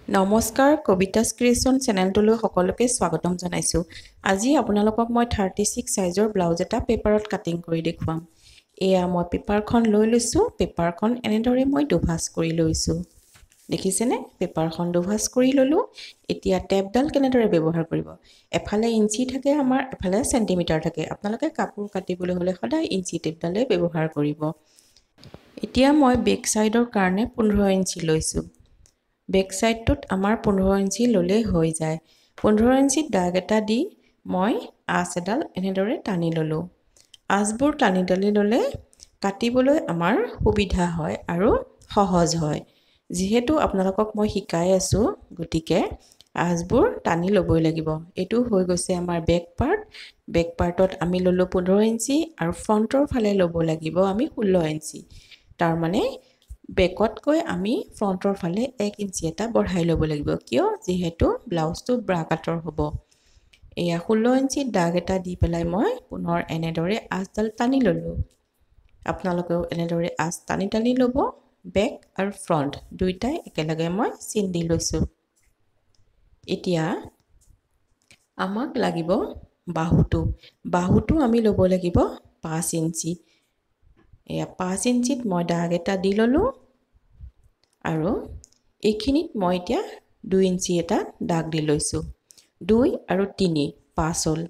নমস্কাৰ কবিতাছ ক্ৰিয়েশ্যন চেনেলটোলৈ সকলোকে স্বাগতম জনাইছোঁ। আজি আপোনালোকক মই 36 সাইজৰ ব্লাউজ এটা পেপাৰত কাটিং কৰি দেখুৱাম। এয়া মই পেপাৰখন লৈ লৈছোঁ। পেপাৰখন এনেদৰে মই দুভাঁজ কৰি লৈছোঁ। দেখিছেনে? পেপাৰখন দুভাঁজ কৰি ল'লোঁ। এতিয়া টেপডাল কেনেদৰে ব্যৱহাৰ কৰিব? এফালে ইঞ্চি থাকে আমাৰ, এফালে চেণ্টিমিটাৰ থাকে। আপোনালোকে কাপোৰ কাটিবলৈ হ'লে সদায় ইঞ্চি টেপডালেই ব্যৱহাৰ কৰিব। এতিয়া মই বেক চাইডৰ কাৰণে 15 ইঞ্চি লৈছোঁ। বেক সাইডটোত আমাৰ 15 ইঞ্চি ল'লেই হৈ যায়। 15 ইঞ্চিত দাগ এটা দি মই আঁচ এডাল এনেদৰে টানি ল'লোঁ। আঁচবোৰ টানি ল'লে কাটিবলৈ আমাৰ সুবিধা হয় আৰু সহজ হয়। যিহেতু আপোনালোকক মই শিকাই আছোঁ, গতিকে আঁচবোৰ টানি ল'বই লাগিব। এইটো হৈ গৈছে আমাৰ বেক পাৰ্ট। বেক পাৰ্টত আমি ল'লোঁ 15 ইঞ্চি আৰু ফ্ৰণ্টৰ ফালে ল'ব লাগিব আমি 16 ইঞ্চি। তাৰমানে বেকতকৈ আমি ফ্ৰণ্টৰ ফালে 1 ইঞ্চি এটা বঢ়াই ল'ব লাগিব। কিয়? যিহেতু ব্লাউজটো ব্ৰা কাটৰ হ'ব। এয়া 16 ইঞ্চিত দাগ এটা দি পেলাই মই পুনৰ এনেদৰে আঁচডাল টানি ল'লোঁ। আপোনালোকেও এনেদৰে আঁচ টানি ল'ব। বেক আৰু ফ্ৰণ্ট দুইটাই একেলগে মই চিন দি লৈছোঁ। এতিয়া আমাক লাগিব বাহুটো। বাহুটো আমি ল'ব লাগিব 5 ইঞ্চি। এয়া 5 ইঞ্চিত মই দাগ এটা দি ল'লোঁ আৰু এইখিনিত মই এতিয়া 2 ইঞ্চি এটা দাগ দি লৈছোঁ। 2 আৰু 3 5 হ'ল।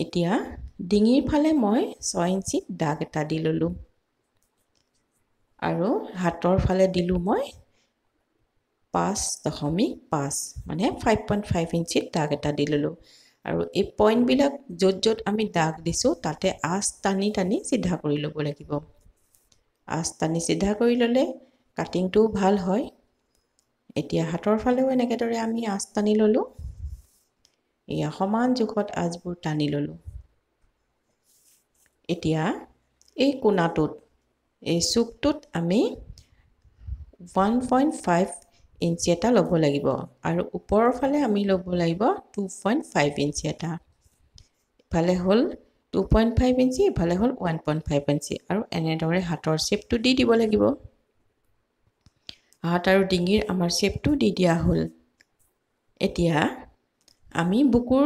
এতিয়া ডিঙিৰ ফালে মই 6 ইঞ্চিত দাগ এটা দি ল'লোঁ আৰু হাতৰ ফালে দিলোঁ মই 5.5 মানে 5.5 ইঞ্চিত দাগ এটা দি ল'লোঁ। আৰু এই পইণ্টবিলাক য'ত য'ত আমি দাগ দিছোঁ তাতে আঁচ টানি চিধা কৰি ল'ব লাগিব। আঁচ টানি চিধা কৰি ল'লে কাটিংটোও ভাল হয়। এতিয়া হাতৰ ফালেও এনেকেদৰে আমি আঁচ টানি ল'লোঁ। এয়া সমান জোখত আঁচবোৰ টানি ল'লোঁ। এতিয়া এই কোণাটোত, এই চুকটোত আমি 1.5 ইঞ্চি এটা ল'ব লাগিব আৰু ওপৰৰ ফালে আমি ল'ব লাগিব 2.5 ইঞ্চি এটা। ইফালে হ'ল 2.5 ইঞ্চি, ইফালে হ'ল 1.5 ইঞ্চি আৰু এনেদৰে হাতৰ শ্বেপটো দি দিব লাগিব। হাত আৰু ডিঙিৰ আমাৰ শ্বেপটো দি দিয়া হ'ল। এতিয়া আমি বুকুৰ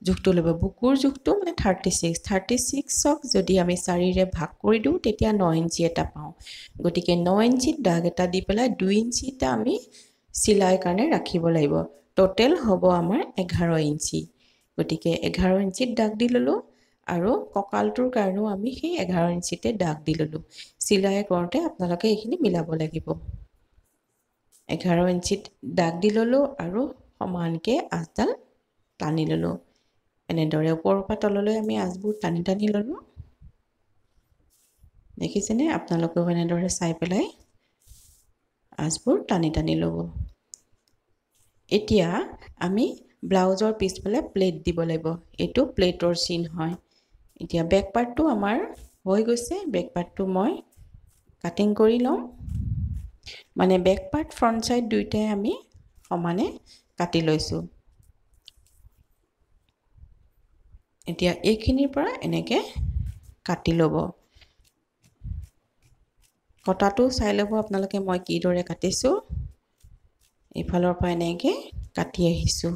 জোখটো ল'ব। বুকুৰ জোখটো মানে 36ক যদি আমি 4ৰে ভাগ কৰি দিওঁ তেতিয়া 9 ইঞ্চি এটা পাওঁ। গতিকে 9 ইঞ্চিত দাগ এটা দি পেলাই 2 ইঞ্চি এটা আমি চিলাই কাৰণে ৰাখিব লাগিব। টোটেল হ'ব আমাৰ 11 ইঞ্চি। গতিকে 11 ইঞ্চিত দাগ দি ল'লোঁ আৰু কঁকালটোৰ কাৰণেও আমি সেই 11 ইঞ্চিতে দাগ দি ল'লোঁ। চিলাই কৰোঁতে আপোনালোকে এইখিনি মিলাব লাগিব। 11 ইঞ্চিত দাগ দি ল'লোঁ আৰু সমানকৈ আঁচডাল টানি ল'লোঁ। এনেদৰে ওপৰৰ পৰা তললৈ আমি আঁচবোৰ টানি ল'লোঁ। দেখিছেনে? আপোনালোকেও এনেদৰে চাই পেলাই আঁচবোৰ টানি ল'ব। এতিয়া আমি ব্লাউজৰ পিছফালে প্লেট দিব লাগিব। এইটো প্লেটৰ চিন হয়। এতিয়া বেক পাৰ্টটো আমাৰ হৈ গৈছে। বেক পাৰ্টটো মই কাটিং কৰি লওঁ। মানে বেক পাৰ্ট ফ্ৰণ্ট চাইড দুইটাই আমি সমানে কাটি লৈছোঁ। এতিয়া এইখিনিৰ পৰা এনেকৈ কাটি ল'ব। কটাটো চাই ল'ব আপোনালোকে মই কিদৰে কাটিছোঁ। এইফালৰ পৰা এনেকৈ কাটি আহিছোঁ।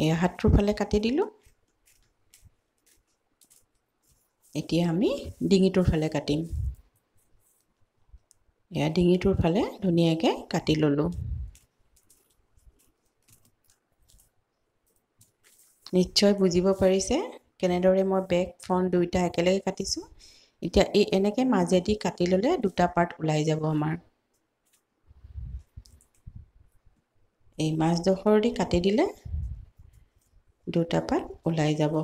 এয়া হাতটোৰ ফালে কাটি দিলোঁ। এতিয়া আমি ডিঙিটোৰ ফালে কাটিম। এয়া ডিঙিটোৰ ফালে ধুনীয়াকৈ কাটি ল'লোঁ। নিশ্চয় বুজিব পাৰিছে কেনেদৰে মই বেক ফ্ৰণ্ট দুইটা একেলগে কাটিছোঁ। এতিয়া এই এনেকৈ মাজেদি কাটি ল'লে দুটা পাৰ্ট ওলাই যাব আমাৰ। এই মাজডোখৰেদি কাটি দিলে দুটা পাৰ্ট ওলাই যাব।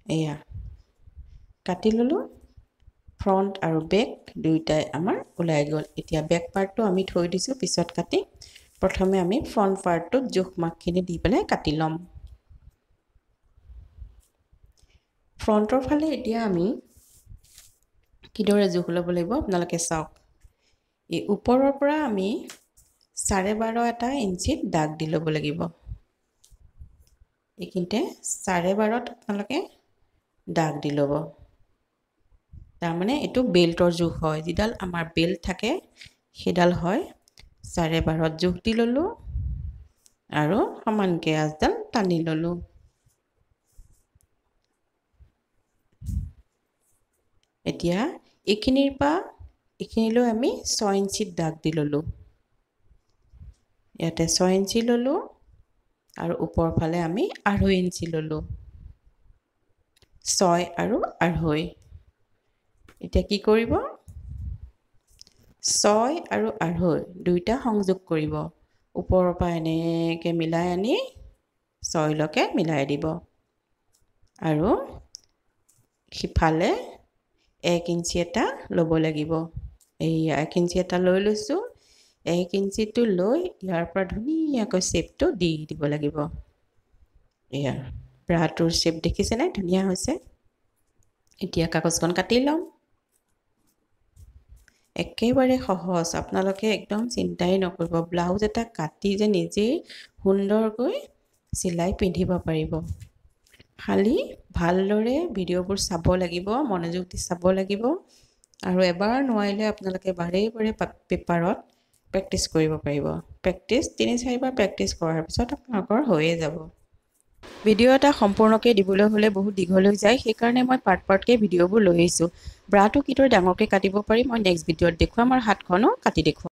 এয়া কাটি ল'লোঁ। ফ্ৰণ্ট আৰু বেক দুইটাই আমাৰ ওলাই গ'ল। এতিয়া বেক পাৰ্টটো আমি থৈ দিছোঁ পিছত কাটি। প্ৰথমে আমি ফ্ৰণ্ট পাৰ্টটোত জোখ মাখখিনি দি পেলাই কাটি ল'ম। ফ্ৰণ্টৰ ফালে এতিয়া আমি কিদৰে জোখ ল'ব লাগিব আপোনালোকে চাওক। এই ওপৰৰ পৰা আমি 12.5 এটা ইঞ্চিত দাগ দি ল'ব লাগিব। এইখিনিতে 12.5ত আপোনালোকে দাগ দি ল'ব। তাৰমানে এইটো বেল্টৰ জোখ হয়। যিডাল আমাৰ বেল্ট থাকে সেইডাল হয় 12.5 জোখ দি ল'লোঁ আৰু সমানকৈ আঁচডাল টানি ল'লোঁ। এতিয়া এইখিনিৰ পৰা এইখিনিলৈ আমি 6 ইঞ্চিত দাগ দি ল'লোঁ। ইয়াতে 6 ইঞ্চি ল'লোঁ আৰু ওপৰ ফালে আমি 2.5 ইঞ্চি ল'লোঁ। 6 আৰু 2.5। এতিয়া কি কৰিব? 6 আৰু 2.5 দুইটা সংযোগ কৰিব। ওপৰৰ পৰা এনেকৈ মিলাই আনি 6 লৈকে মিলাই দিব আৰু সিফালে 1 ইঞ্চি এটা ল'ব লাগিব। এই 1 ইঞ্চি এটা লৈ লৈছোঁ। 1 ইঞ্চিটো লৈ ইয়াৰ পৰা ধুনীয়াকৈ শ্বেপটো দি দিব লাগিব। এয়া ব্ৰাটোৰ শ্বেপ দেখিছেনে? ধুনীয়া হৈছে। এতিয়া কাগজখন কাটি ল'ম। একেবাৰে সহজ, আপোনালোকে একদম চিন্তাই নকৰিব। ব্লাউজ এটা কাটি যে নিজেই সুন্দৰকৈ চিলাই পিন্ধিব পাৰিব। খালি ভালদৰে ভিডিঅ'বোৰ চাব লাগিব, মনোযোগ দি চাব লাগিব আৰু এবাৰ নোৱাৰিলে আপোনালোকে বাৰে বাৰে পেপাৰত প্ৰেক্টিছ কৰিব পাৰিব। প্ৰেক্টিছ 3-4 বাৰ প্ৰেক্টিছ কৰাৰ পিছত আপোনালোকৰ হৈয়ে যাব। ভিডিঅ' এটা সম্পূৰ্ণকৈ দিবলৈ হ'লে বহুত দীঘল হৈ যায়, সেইকাৰণে মই পাৰ্টকৈ ভিডিঅ'বোৰ লৈ আহিছোঁ। ব্ৰাটো কিদৰে ডাঙৰকৈ কাটিব পাৰি মই নেক্সট ভিডিঅ'ত দেখুৱাম আৰু হাতখনো কাটি দেখুৱাম।